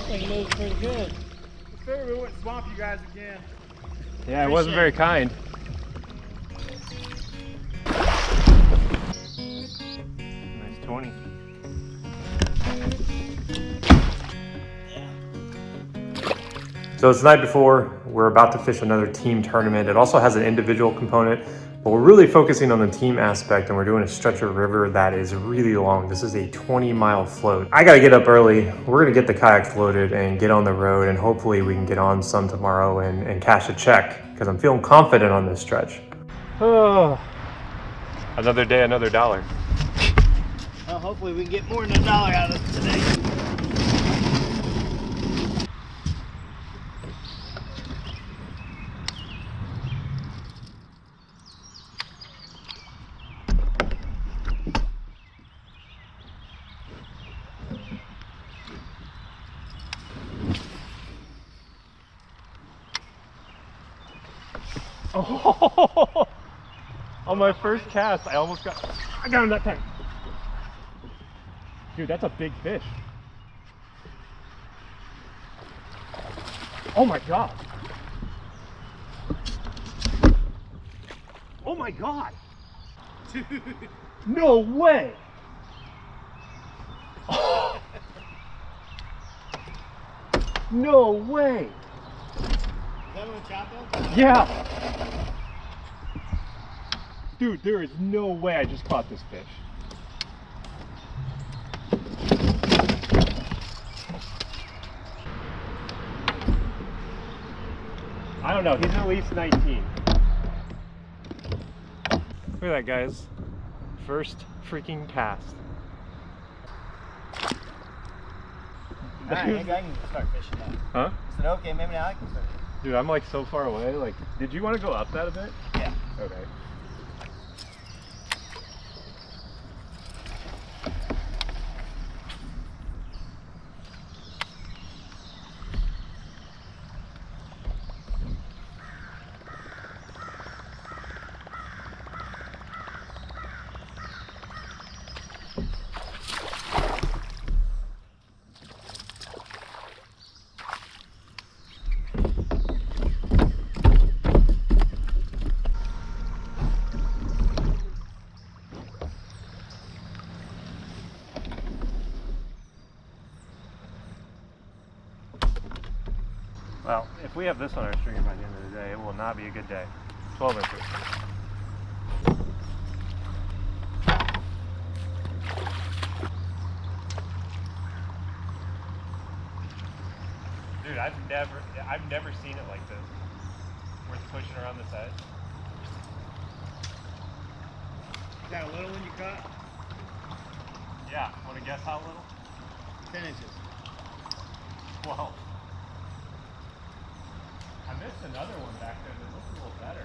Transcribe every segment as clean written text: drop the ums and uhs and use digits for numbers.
thing moves pretty good. I figured we wouldn't swamp you guys again. Yeah, it wasn't very kind. Nice 20. So it's the night before. We're about to fish another team tournament. It also has an individual component, but we're really focusing on the team aspect, and we're doing a stretch of river that is really long. This is a 20-mile float. I gotta get up early. We're gonna get the kayaks loaded and get on the road, and hopefully we can get on some tomorrow and cash a check, because I'm feeling confident on this stretch. Oh, another day, another dollar. Well, hopefully we can get more than $1 out of it today. Oh, on my first cast, I got him that time. Dude, that's a big fish. Oh my God. Oh my God. Dude. No way. Oh. No way. Yeah. Dude, there is no way I just caught this fish. I don't know, he's at least 19. Look at that, guys. First freaking cast. Alright, maybe I can start fishing now. Huh? I said, okay, maybe now I can start fishing. Dude, I'm like so far away. Like, did you want to go up that a bit? Yeah. Okay. Well, if we have this on our stringer by the end of the day, it will not be a good day. 12 inches. Dude, I've never seen it like this. Worth pushing around this edge. Is that a little one you caught? Yeah, want to guess how little? 10 inches. 12. I missed another one back there that looks a little better.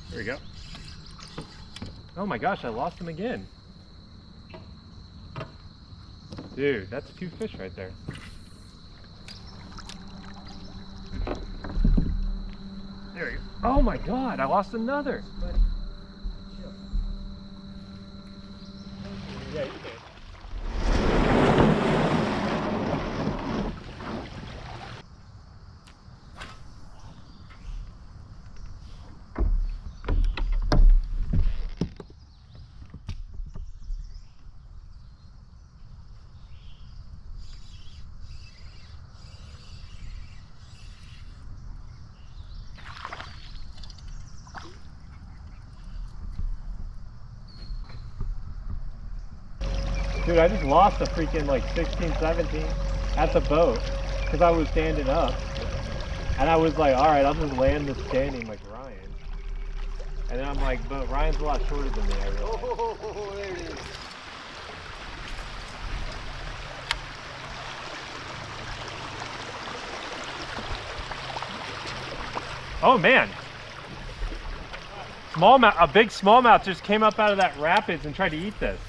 There we go. Oh my gosh, I lost him again. Dude, that's 2 fish right there. There we go. Oh my God, I lost another. Yeah, you can. Dude, I just lost a freaking like 16, 17 at the boat because I was standing up. And I was like, all right, I'll just land this standing like Ryan. And then I'm like, but Ryan's a lot shorter than me, I realized. Oh, there it is. Oh man. Smallmouth, a big smallmouth just came up out of that rapids and tried to eat this.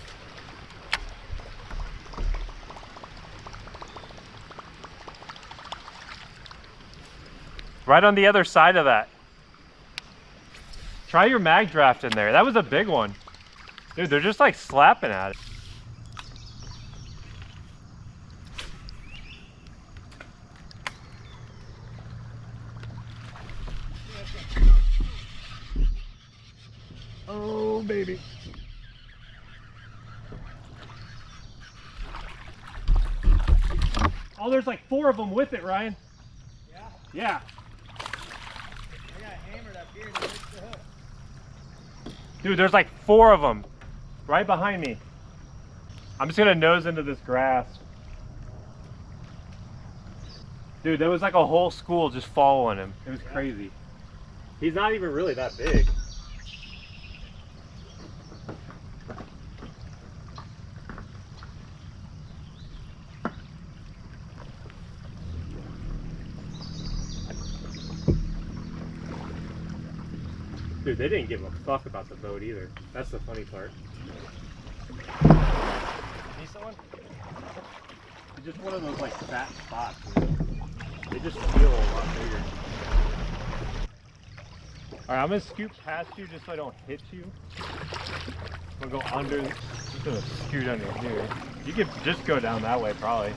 Right on the other side of that. Try your mag draft in there. That was a big one. Dude, they're just like slapping at it. Oh, baby. Oh, there's like 4 of them with it, Ryan. Yeah? Yeah. I got hammered up here and they missed the hook. Dude, there's like 4 of them right behind me. I'm just gonna nose into this grass. Dude, there was like a whole school just following him. It was crazy. He's not even really that big. Dude, they didn't give a fuck about the boat either. That's the funny part. Decent one? It's just one of those like fat spots. You know? They just feel a lot bigger. Alright, I'm gonna scoot past you just so I don't hit you. I'm gonna go under, just gonna scoot under here. You could just go down that way probably.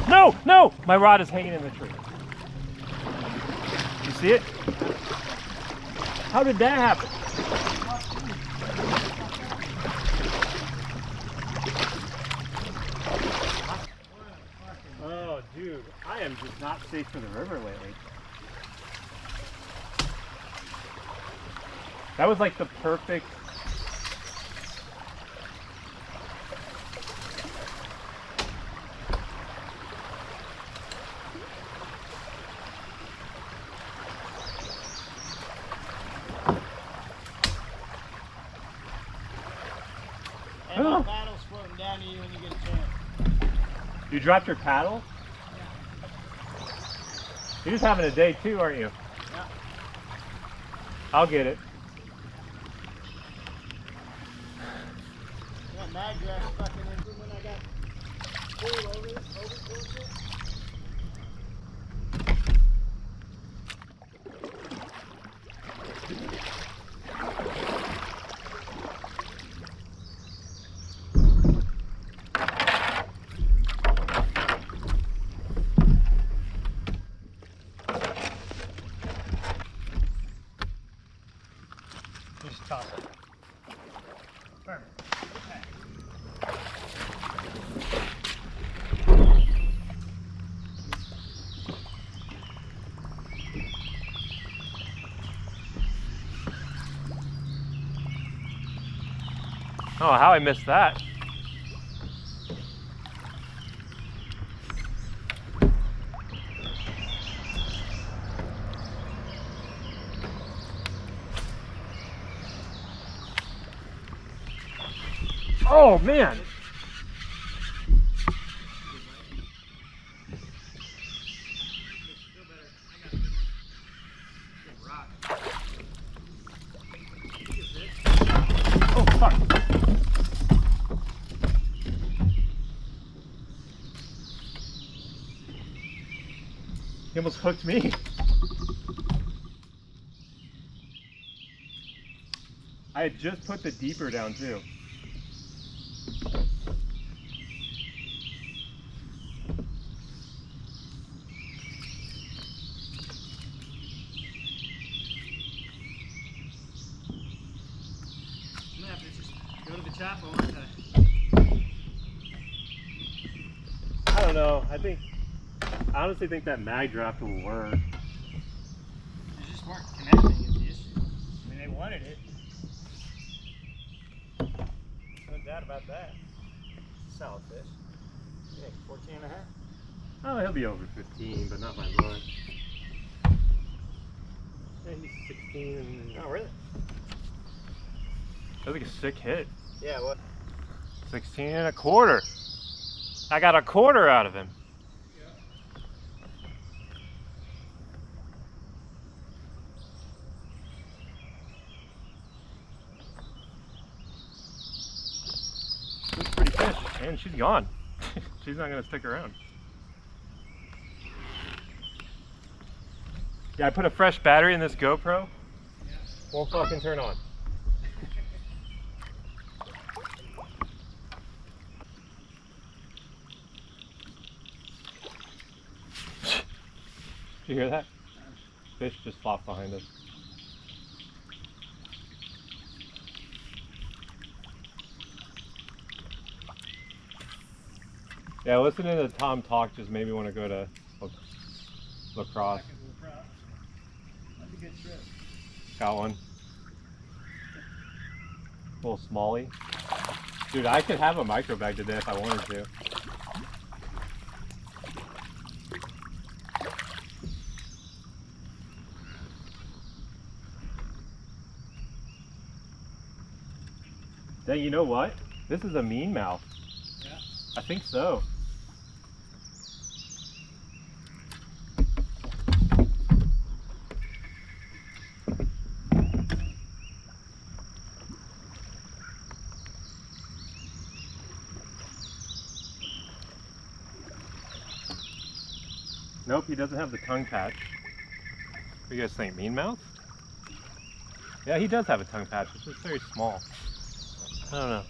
No, no! My rod is hanging in the tree. You see it? How did that happen? Oh, dude, I am just not safe for the river lately. That was like the perfect. And the paddle's floating down to you when you get a chance. You dropped your paddle? Yeah. You're just having a day too, aren't you? Yeah. I'll get it. That mag draft fucking in when I got pulled over towards it. Just toss it. Perfect. Oh, how I missed that. Oh man. Oh fuck. He almost hooked me. I had just put the deeper down too. Go to the chapel. I don't know. I honestly think that mag draft will work. They just weren't connecting is the issue. I mean, they wanted it. No doubt about that. Solid fish. Yeah, 14 and a half. Oh, he'll be over 15, but not by much. Yeah, he's 16 and... Oh, really? That was like a sick hit. Yeah, what? 16 and a quarter. I got a quarter out of him. That's a pretty fish. And she's gone. She's not going to stick around. Yeah, I put a fresh battery in this GoPro. Won't fucking turn on. Did you hear that? Fish just flopped behind us. Yeah, listening to Tom talk just made me want to go to lacrosse. That's a good trip. Got one. Little smallie. Dude, I could have a micro bag today if I wanted to. Dang, you know what? This is a mean mouth. Yeah. I think so. Nope, he doesn't have the tongue patch. What do you guys think, mean mouth? Yeah, he does have a tongue patch, it's just very small. I don't know.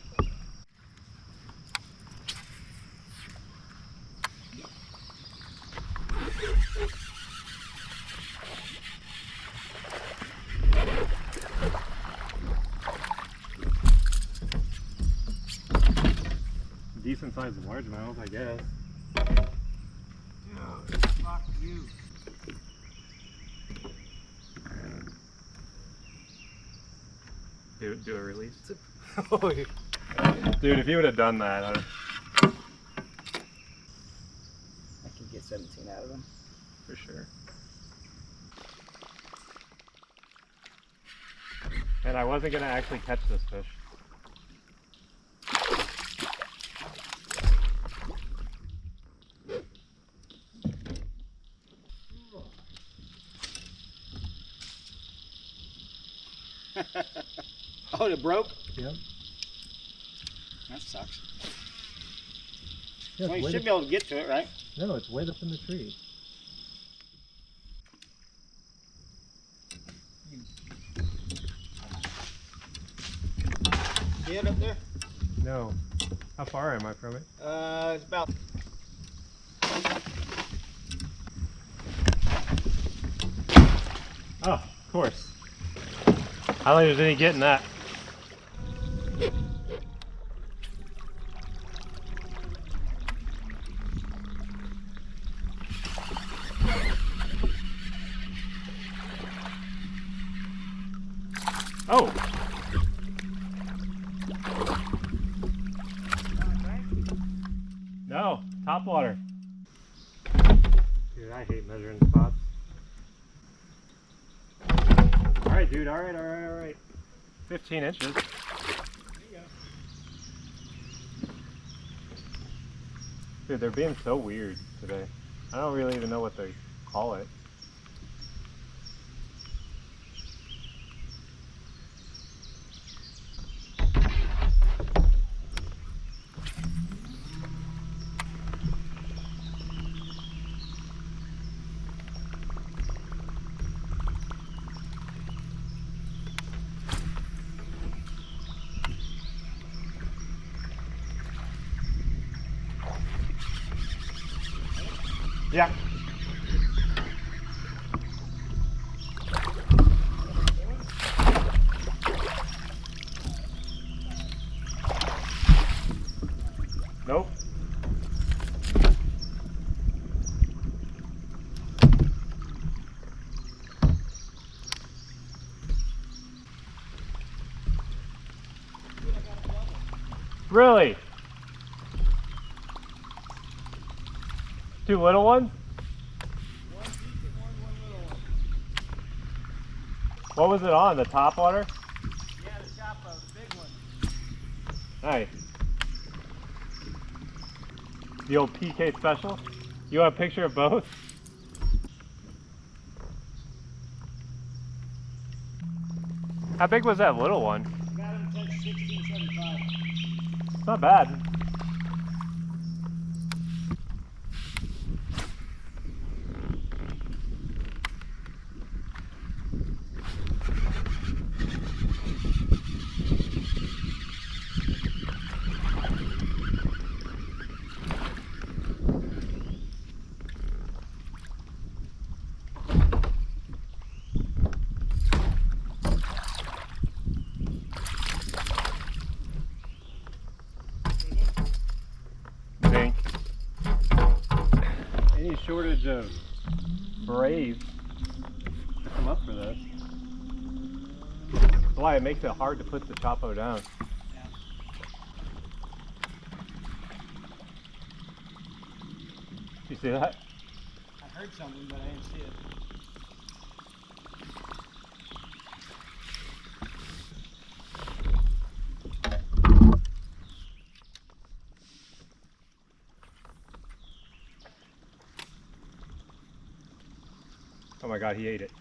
Decent sized largemouth, I guess. Dude, fuck you. Do a release. Oh, yeah. Dude, if you would have done that, I could get 17 out of them. for sure. And I wasn't gonna actually catch this fish. Oh, it broke? Yep. That sucks. Yeah, Well, you should be able to get to it, right? No, it's way up in the tree. See it up there? No. How far am I from it? It's about. Oh, of course. I don't think there's any getting that. Oh! No, topwater. Dude, I hate measuring spots. Alright, dude, alright. 15 inches. There you go. Dude, they're being so weird today. I don't really even know what they call it. Yeah. Nope. Really? Two little ones? One decent one little one. What was it on? The topwater? Yeah, the chop boat, the big one. Nice. The old PK special? You want a picture of both? How big was that little one? Got him at 1675. It's not bad. any shortage of braves to come up for this. That's why it makes it hard to put the Chopo down. Yeah. You see that? I heard something, but I didn't see it. Oh my God, he ate it.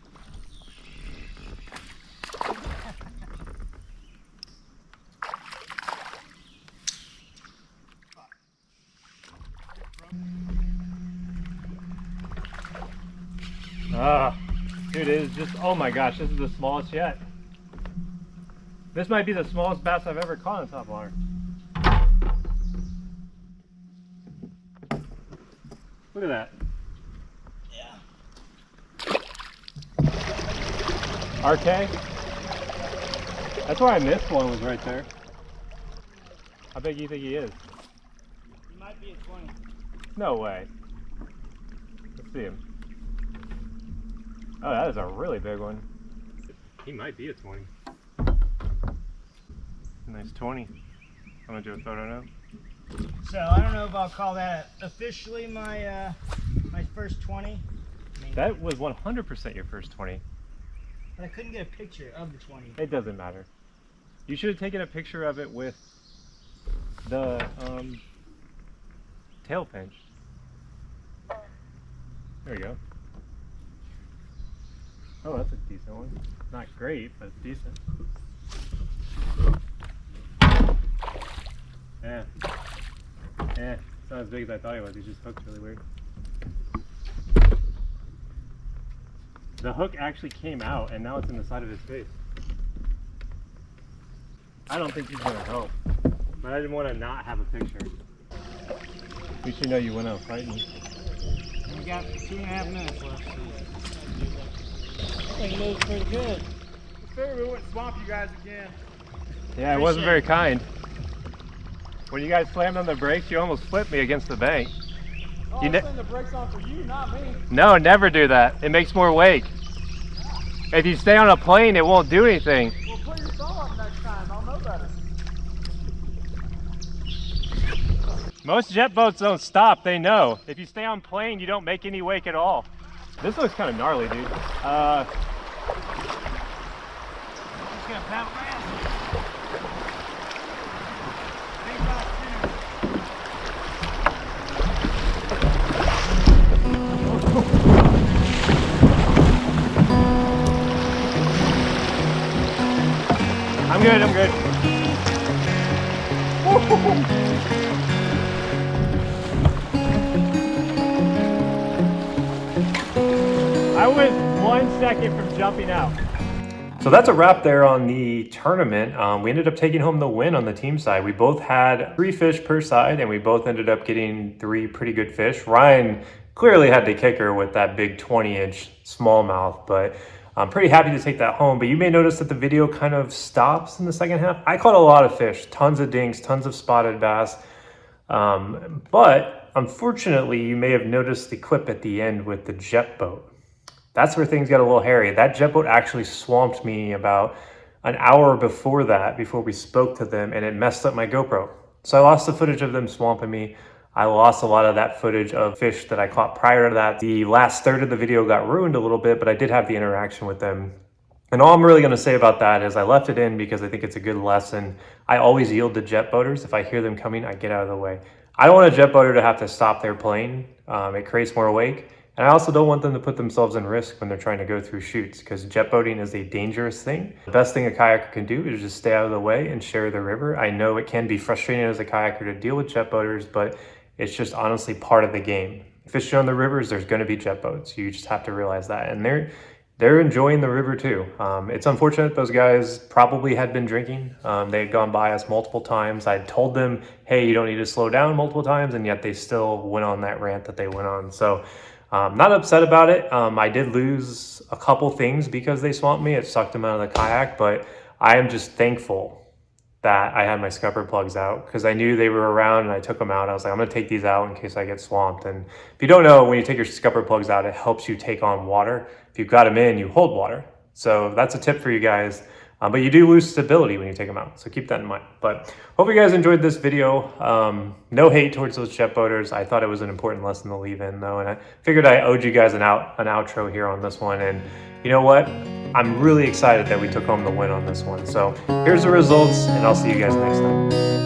Ah, dude, it is just, oh my gosh, this is the smallest yet. This might be the smallest bass I've ever caught in topwater. Look at that. Yeah. RK? That's where I missed one, was right there. How big do you think he is? He might be a 20. No way. Let's see him. Oh, that is a really big one. He might be a 20. Nice 20. I'm gonna do a photo now. So I don't know if I'll call that officially my my first 20. I mean, That was 100% your first 20. but I couldn't get a picture of the 20. It doesn't matter. You should have taken a picture of it with the tail pinch. There we go. Oh, that's a decent one. Not great, but it's decent. Yeah. Yeah, it's not as big as I thought it was. He just hooked really weird. The hook actually came out and now it's in the side of his face. I don't think he's gonna help, but I didn't want to not have a picture. At least you know you went out fighting. And we got 2.5 minutes left. So I think it moves pretty good. I figured we wouldn't swamp you guys again. Yeah, it wasn't very kind. When you guys slammed on the brakes, you almost flipped me against the bank. Oh, I'm putting the brakes on for you, not me. No, never do that. It makes more wake. If you stay on a plane, it won't do anything. Well, put your thumb up next time. I'll know better. Most jet boats don't stop, they know. If you stay on plane, you don't make any wake at all. This looks kind of gnarly, dude. Just gonna paddle fast. Think about I'm good, I'm good. I was 1 second from jumping out. So that's a wrap there on the tournament. We ended up taking home the win on the team side. We both had 3 fish per side and we both ended up getting 3 pretty good fish. Ryan clearly had the kicker with that big 20-inch smallmouth, but I'm pretty happy to take that home. But you may notice that the video kind of stops in the second half. I caught a lot of fish, tons of dinks, tons of spotted bass. But unfortunately, you may have noticed the clip at the end with the jet boat. That's where things got a little hairy. That jet boat actually swamped me about an hour before that, before we spoke to them, and it messed up my GoPro. So I lost the footage of them swamping me. I lost a lot of that footage of fish that I caught prior to that. The last third of the video got ruined a little bit, but I did have the interaction with them. And all I'm really gonna say about that is I left it in because I think it's a good lesson. I always yield to jet boaters. If I hear them coming, I get out of the way. I don't want a jet boater to have to stop their plane. It creates more wake. And I also don't want them to put themselves in risk when they're trying to go through chutes, because jet boating is a dangerous thing. The best thing a kayaker can do is just stay out of the way and share the river. I know it can be frustrating as a kayaker to deal with jet boaters, but it's just honestly part of the game. Fishing on the rivers, there's going to be jet boats. You just have to realize that. And they're enjoying the river too. It's unfortunate those guys probably had been drinking. They had gone by us multiple times. I told them, hey, you don't need to slow down multiple times, and yet they still went on that rant that they went on. So not upset about it. I did lose a couple things because they swamped me. It sucked them out of the kayak, but I am just thankful that I had my scupper plugs out because I knew they were around and I took them out. I was like, I'm gonna take these out in case I get swamped. And if you don't know, when you take your scupper plugs out, it helps you take on water. If you've got them in, you hold water. So that's a tip for you guys. But you do lose stability when you take them out. So keep that in mind. But hope you guys enjoyed this video. No hate towards those jet boaters. I thought it was an important lesson to leave in though. And I figured I owed you guys an outro here on this one. And you know what? I'm really excited that we took home the win on this one. So here's the results and I'll see you guys next time.